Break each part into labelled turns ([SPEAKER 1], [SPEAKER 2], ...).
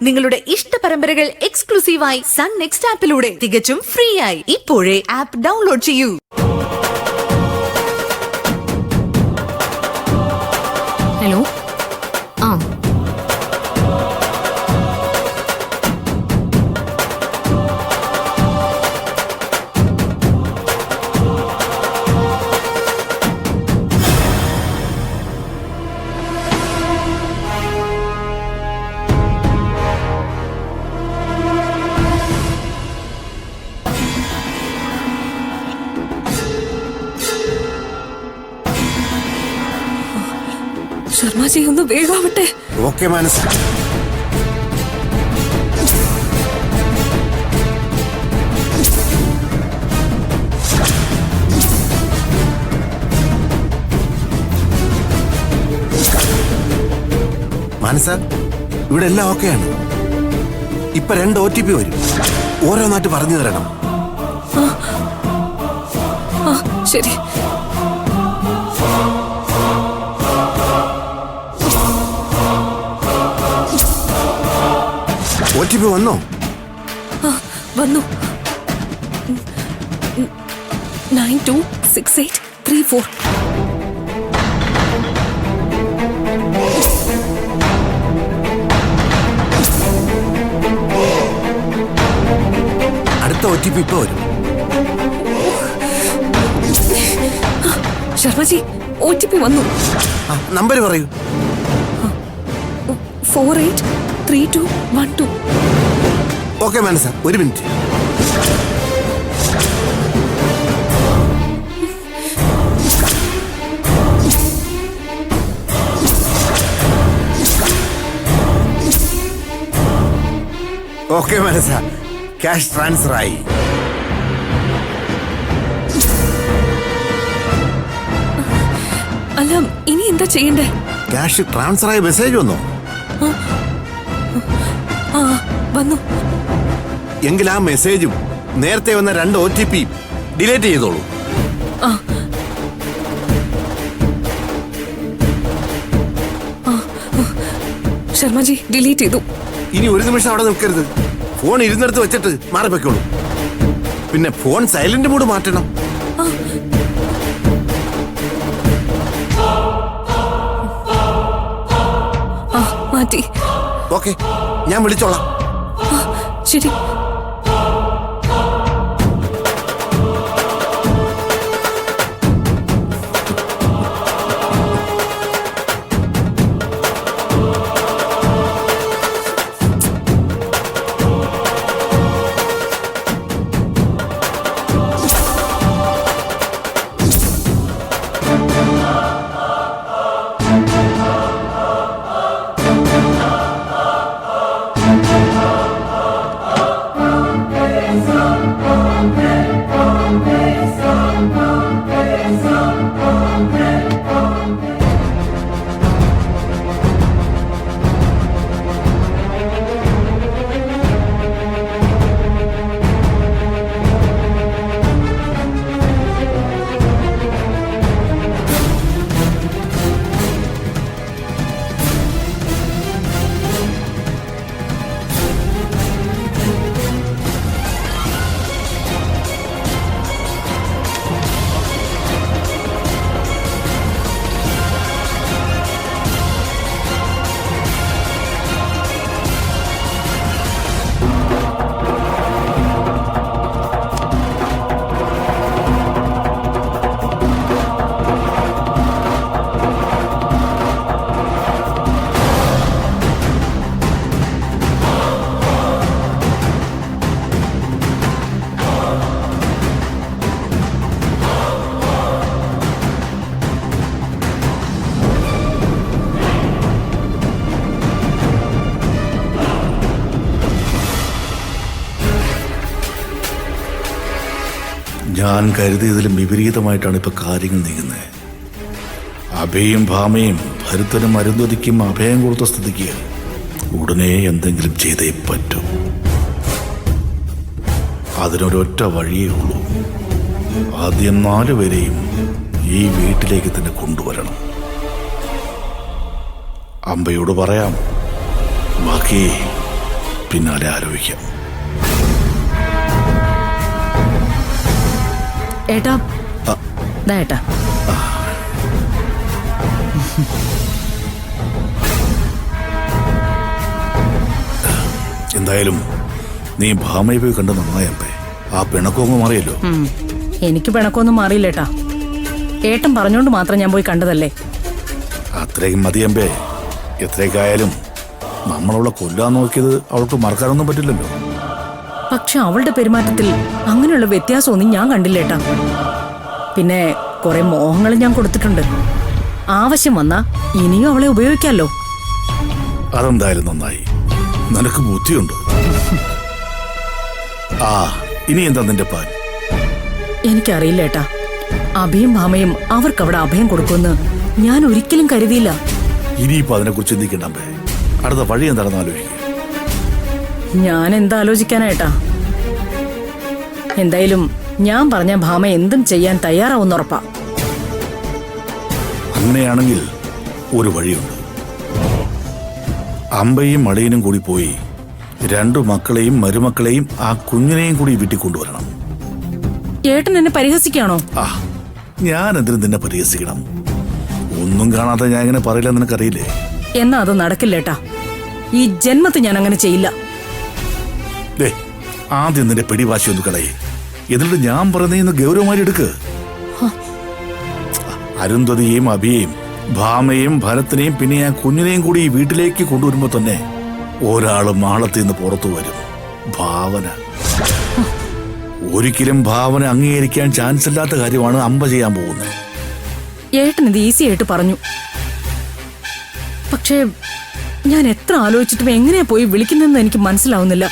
[SPEAKER 1] നിങ്ങളുടെ ഇഷ്ട പരമ്പരകൾ എക്സ്ക്ലൂസീവായി സൺ നെക്സ്റ്റ് ആപ്പിലൂടെ തികച്ചും ഫ്രീ ആയി. ഇപ്പോഴേ ആപ്പ് ഡൗൺലോഡ് ചെയ്യൂ.
[SPEAKER 2] ഹലോ. ആ ശർമാജി ഒന്ന് വേഗാവട്ടെ.
[SPEAKER 3] ഓക്കെ മാനസ. മാനസ, ഇവിടെ എല്ലാം ഓക്കെയാണ്. ഇപ്പൊ 2 OTP വരും. ഓരോന്നായിട്ട് പറഞ്ഞു തരണം.
[SPEAKER 2] ശരി.
[SPEAKER 3] OTP വന്നോ?
[SPEAKER 2] വന്നു. 926834.
[SPEAKER 3] അടുത്ത OTP ഇപ്പൊ വരും.
[SPEAKER 2] ശർമാജി OTP വന്നു.
[SPEAKER 3] നമ്പർ പറയൂ.
[SPEAKER 2] 483212.
[SPEAKER 3] ഓക്കെ മാനസ, 1 മിനിറ്റ്. ഓക്കെ മാനസ, ക്യാഷ് ട്രാൻസ്ഫർ ആയി.
[SPEAKER 2] അല്ല, ഇനി എന്താ ചെയ്യണ്ടേ?
[SPEAKER 3] ക്യാഷ് ട്രാൻസ്ഫർ ആയ മെസ്സേജ് വന്നോ?
[SPEAKER 2] വന്നു.
[SPEAKER 3] എങ്കിൽ ആ മെസ്സേജും നേരത്തെ വന്ന 2 OTP ഡിലീറ്റ് ചെയ്തോളൂ.
[SPEAKER 2] ശർമാജി ഡിലീറ്റ് ചെയ്തു.
[SPEAKER 3] ഇനി 1 നിമിഷം അവിടെ നിൽക്കരുത്. ഫോൺ ഇരുന്നിടത്ത് വെച്ചിട്ട് മാറിപ്പോയിക്കോളൂ. പിന്നെ ഫോൺ സൈലന്റ് മോഡ് മാറ്റണം.
[SPEAKER 2] മാറ്റി.
[SPEAKER 3] ഓക്കെ, ഞാൻ വിളിച്ചോളാം.
[SPEAKER 2] ശരി.
[SPEAKER 4] ഞാൻ കരുതിയതിലും വിപരീതമായിട്ടാണ് ഇപ്പൊ കാര്യങ്ങൾ നീങ്ങുന്നത്. അഭയും ഭാമയും ഭരതനും അരുന്ധതിക്കും അഭയം കൊടുത്ത സ്ഥിതിക്ക് ഉടനെ എന്തെങ്കിലും ചെയ്തേ പറ്റൂ. അതിനൊരൊറ്റ വഴിയേ ഉള്ളൂ. ആദ്യം 4 പേരെയും ഈ വീട്ടിലേക്ക് തന്നെ കൊണ്ടുവരണം. അമ്പയോട് പറയാം, ബാക്കി പിന്നാലെ ആലോചിക്കാം.
[SPEAKER 5] ഏട്ടാ ദാ ഏട്ടാ.
[SPEAKER 4] എന്തായാലും നീ ഭാമയെ പോയി കണ്ട് നന്നായപ്പേ. ആ പിണക്കമൊന്നും മാറിയല്ലോ.
[SPEAKER 5] എനിക്ക് പിണക്കൊന്നും മാറിയില്ലേട്ടാ. ഏട്ടൻ പറഞ്ഞോണ്ട് മാത്രം ഞാൻ പോയി കണ്ടതല്ലേ.
[SPEAKER 4] അത്രയും മതിയമ്പേ. എത്രയൊക്കെയായാലും നമ്മളവളെ കൊല്ലാൻ നോക്കിയത് അവൾക്ക് മറക്കാനൊന്നും പറ്റില്ലല്ലോ.
[SPEAKER 5] പക്ഷെ അവളുടെ പെരുമാറ്റത്തിൽ അങ്ങനെയുള്ള വ്യത്യാസമൊന്നും ഞാൻ കണ്ടില്ലേട്ടാ. പിന്നെ കുറെ മോഹങ്ങൾ ഞാൻ കൊടുത്തിട്ടുണ്ട്. ആവശ്യം വന്നാ ഇനിയും അവളെ ഉപയോഗിക്കാമല്ലോ.
[SPEAKER 4] അതെന്തായാലും നന്നായി. നിനക്ക് ബുദ്ധിയുണ്ട്. ആ ഇനി എന്താ നിന്റെ പ്ലാൻ?
[SPEAKER 5] എനിക്കറിയില്ലേട്ടാ. അഭിയും ഭാമയും അവർക്കവിടെ അഭയം കൊടുക്കുമെന്ന് ഞാൻ ഒരിക്കലും കരുതിയില്ല.
[SPEAKER 4] ഇനിയിപ്പോ അതിനെക്കുറിച്ച് ചിന്തിക്കണ്ടേ. അടുത്ത വഴി എന്താണെന്ന് ആലോചിക്കുക.
[SPEAKER 5] ഞാൻ എന്താലോചിക്കാനായിട്ടാ. എന്തായാലും ഞാൻ പറഞ്ഞ ഭാമ എന്തും ചെയ്യാൻ തയ്യാറാവുന്നുറപ്പാ.
[SPEAKER 4] അങ്ങനെയാണെങ്കിൽ ഒരു വഴിയുണ്ട്. അമ്പയും അളിയനും കൂടി പോയി 2 മക്കളെയും മരുമക്കളെയും ആ കുഞ്ഞിനെയും കൂടി വീട്ടിൽ കൊണ്ടുവരണം.
[SPEAKER 5] ഏട്ടൻ എന്നെ പരിഹസിക്കാണോ?
[SPEAKER 4] ആ ഞാൻ എന്തിനു നിന്നെ പരിഹസിക്കണം? ഒന്നും കാണാതെ ഞാൻ ഇങ്ങനെ പറയില്ല, നിനക്കറിയില്ലേ.
[SPEAKER 5] എന്നാ അത് നടക്കില്ലേട്ടാ. ഈ ജന്മത്ത് ഞാൻ അങ്ങനെ ചെയ്യില്ല.
[SPEAKER 4] ആദ്യം നിന്റെ പിടിവാശി ഒന്ന് കളയേ. എന്നിട്ട് ഞാൻ പറയുന്ന ഗൗരവമായി എടുക്ക്. അരുന്ധതിയെയും അഭിയെയും ഭാമയും ഭരത്തിനെയും പിന്നെ ആ കുഞ്ഞിനെയും കൂടി ഈ വീട്ടിലേക്ക് കൊണ്ടുവരുമ്പോ തന്നെ ഒരാള് മാളത്തിൽ നിന്ന് പുറത്തു വരും. ഭാവന. ഒരിക്കലും ഭാവന അംഗീകരിക്കാൻ ചാൻസ് ഇല്ലാത്ത കാര്യമാണ് അമ്പ ചെയ്യാൻ പോകുന്നത്.
[SPEAKER 5] ഏട്ടൻ ഇത് ഈസി ആയിട്ട് പറഞ്ഞു. പക്ഷേ ഞാൻ എത്ര ആലോചിച്ചിട്ടും എങ്ങനെയാ പോയി വിളിക്കുന്നെന്ന് എനിക്ക് മനസ്സിലാവുന്നില്ല.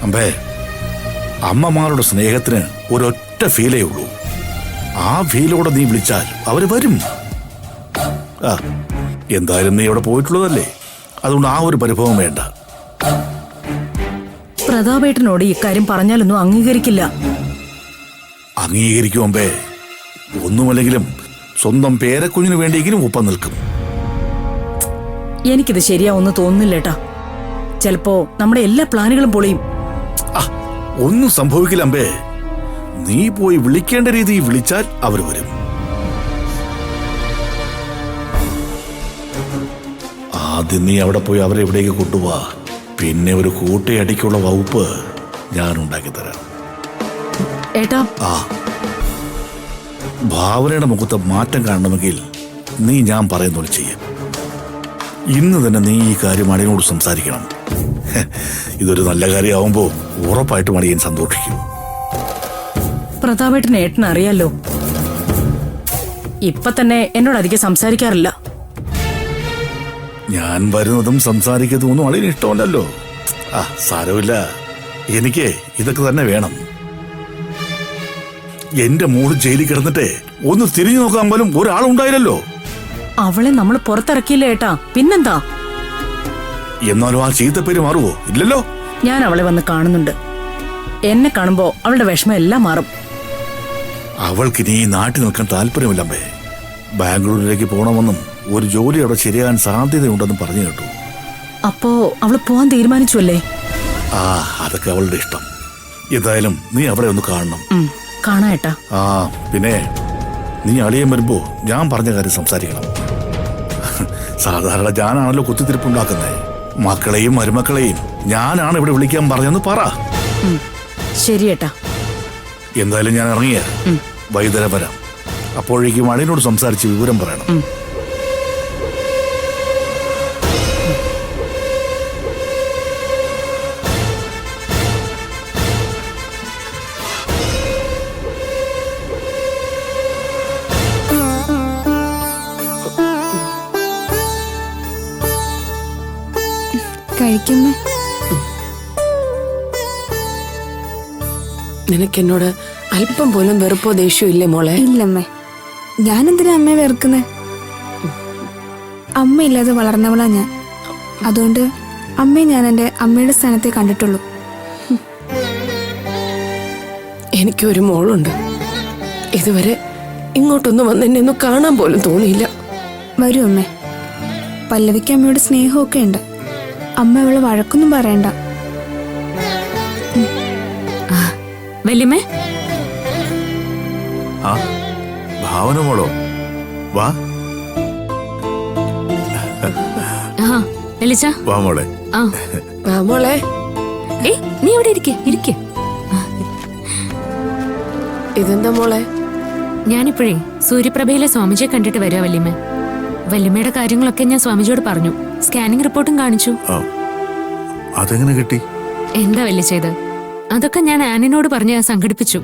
[SPEAKER 4] അമ്പേ, അമ്മമാരുടെ സ്നേഹത്തിന് ഒരൊറ്റ ഫീലേ ഉള്ളൂ. ആ ഫീലോടെ നീ വിളിച്ചാൽ അവര് വരും. ആ എന്തായാലും നീ അവിടെ പോയിട്ടുള്ളതല്ലേ, അതുകൊണ്ട് ആ ഒരു പരിഭവം വേണ്ട.
[SPEAKER 5] പ്രതാപേട്ടനോട് ഇക്കാര്യം പറഞ്ഞാലൊന്നും അംഗീകരിക്കില്ല.
[SPEAKER 4] അംഗീകരിക്കും അമ്പേ. ഒന്നുമല്ലെങ്കിലും സ്വന്തം പേരക്കുഞ്ഞിന് വേണ്ടിയെങ്കിലും ഒപ്പം നിൽക്കും.
[SPEAKER 5] എനിക്കിത് ശരിയാവൊന്നും തോന്നുന്നില്ലേട്ടാ. ചിലപ്പോ നമ്മുടെ എല്ലാ പ്ലാനുകളും പൊളിയും.
[SPEAKER 4] ഒന്നും സംഭവിക്കില്ല അമ്പേ. നീ പോയി വിളിക്കേണ്ട രീതിയിൽ വിളിച്ചാൽ അവർ വരും. ആദ്യം നീ അവിടെ പോയി അവരെ എവിടേക്ക് കൊണ്ടുപോവാ. പിന്നെ ഒരു കൂട്ടയടിക്കുള്ള വകുപ്പ് ഞാൻ ഉണ്ടാക്കി തരാം.
[SPEAKER 5] ഏട്ടാ,
[SPEAKER 4] ഭാവനയുടെ മുഖത്ത് മാറ്റം കാണണമെങ്കിൽ നീ ഞാൻ പറയുന്ന ചെയ്യും. ഇന്ന് തന്നെ നീ ഈ കാര്യം അടിയനോട് സംസാരിക്കണം. ഇതൊരു നല്ല കാര്യമാവുമ്പോ ഉറപ്പായിട്ടും അടിയൻ സന്തോഷിക്കും.
[SPEAKER 5] പ്രതാപേട്ടന് ഏട്ടൻ അറിയാലോ. ഇപ്പൊ തന്നെ എന്നോട് അധികം സംസാരിക്കാറില്ല.
[SPEAKER 4] ഞാൻ വരുന്നതും സംസാരിക്കുന്നതൊന്നും അളിയന് ഇഷ്ടമല്ലല്ലോ. സാരമില്ല, എനിക്ക് ഇതൊക്കെ തന്നെ വേണം. എന്റെ മോള് ജയിലിൽ കിടന്നിട്ടേ ഒന്ന് തിരിഞ്ഞു നോക്കാൻ പോലും ഒരാളുണ്ടായില്ലല്ലോ.
[SPEAKER 5] അവളെ നമ്മൾ പുറത്തിറക്കിയില്ല ഏട്ടാ, പിന്നെന്താ?
[SPEAKER 4] എന്നാലും ആ ചീത്തപ്പേര് മാറുവോ? ഇല്ലല്ലോ.
[SPEAKER 5] ഞാൻ അവളെ വന്ന് കാണുന്നുണ്ട്. എന്നെ കാണുമ്പോ അവളുടെ വിഷമം എല്ലാം മാറും.
[SPEAKER 4] അവൾക്ക് ഇനി ഈ നാട്ടിൽ നിൽക്കാൻ താല്പര്യമില്ലമ്മേ. ബാംഗ്ലൂരിലേക്ക് പോകണമെന്നും ഒരു ജോലി അവിടെ ശരിയാകാൻ സാധ്യതയുണ്ടെന്നും പറഞ്ഞു കേട്ടു.
[SPEAKER 5] അപ്പോ അവള് പോവാൻ തീരുമാനിച്ചു അല്ലേ?
[SPEAKER 4] അതൊക്കെ അവളുടെ ഇഷ്ടം. എന്തായാലും നീ അവളെ ഒന്ന് കാണണം.
[SPEAKER 5] കാണാട്ടാ.
[SPEAKER 4] പിന്നെ നീ അളിയൻ വരുമ്പോ ഞാൻ പറഞ്ഞ കാര്യം സംസാരിക്കണം. സാധാരണ ഞാനാണല്ലോ കുത്തിത്തിരിപ്പുണ്ടാക്കുന്നത്. മക്കളെയും മരുമക്കളെയും ഞാനാണ് ഇവിടെ വിളിക്കാൻ പറഞ്ഞെന്ന് പറ.
[SPEAKER 5] ശരിയേട്ടാ.
[SPEAKER 4] എന്തായാലും ഞാൻ ഇറങ്ങിയ വൈകുന്നേരം വരാം. അപ്പോഴേക്കും അളിയനോട് സംസാരിച്ച് വിവരം പറയണം.
[SPEAKER 6] കഴിക്കുന്നേ.
[SPEAKER 2] നിനക്കെന്നോട് അല്പം പോലും വെറുപ്പോ ദേഷ്യോ ഇല്ലേ മോളെ?
[SPEAKER 6] ഇല്ലമ്മേ, ഞാനെന്തിനാ അമ്മയെ വെറുക്കുന്നേ? അമ്മയില്ലാതെ വളർന്നവളാ ഞാൻ. അതുകൊണ്ട് അമ്മയെ ഞാൻ എൻ്റെ അമ്മയുടെ സ്ഥാനത്തെ കണ്ടിട്ടുള്ളൂ.
[SPEAKER 2] എനിക്കൊരു മോളുണ്ട്. ഇതുവരെ ഇങ്ങോട്ടൊന്നും വന്ന് എന്നെ ഒന്ന് കാണാൻ പോലും തോന്നിയില്ല.
[SPEAKER 6] വരൂ അമ്മേ. പല്ലവിക്ക് അമ്മയുടെ സ്നേഹമൊക്കെ ഉണ്ട്. അമ്മ അവളെ വഴക്കൊന്നും പറയണ്ട.
[SPEAKER 7] വല്യമ്മേ,
[SPEAKER 3] ആ ഭാവന മോളോ? വാ
[SPEAKER 7] ആ ലലിച്ച,
[SPEAKER 3] വാ മോളെ.
[SPEAKER 7] ആ
[SPEAKER 2] വാ മോളെ.
[SPEAKER 7] ഏയ് നീ അവിടെ ഇരിക്കെ.
[SPEAKER 2] ഇതെന്താ മോളെ?
[SPEAKER 7] ഞാനിപ്പോഴേ സൂര്യപ്രഭയിലെ സ്വാമിജിയെ കണ്ടിട്ട് വരിക വല്യമ്മ. വല്യമ്മയുടെ കാര്യങ്ങളൊക്കെ ഞാൻ സ്വാമിജിയോട് പറഞ്ഞു. സ്കാനിംഗ് റിപ്പോർട്ടും കാണിച്ചു.
[SPEAKER 3] ആ, അതെങ്ങനെ കിട്ടി?
[SPEAKER 7] എന്താ വല്യ ചെയ്ത്? അതൊക്കെ ഞാൻ ആനിനോട് പറഞ്ഞ് സംഘടിപ്പിച്ചു.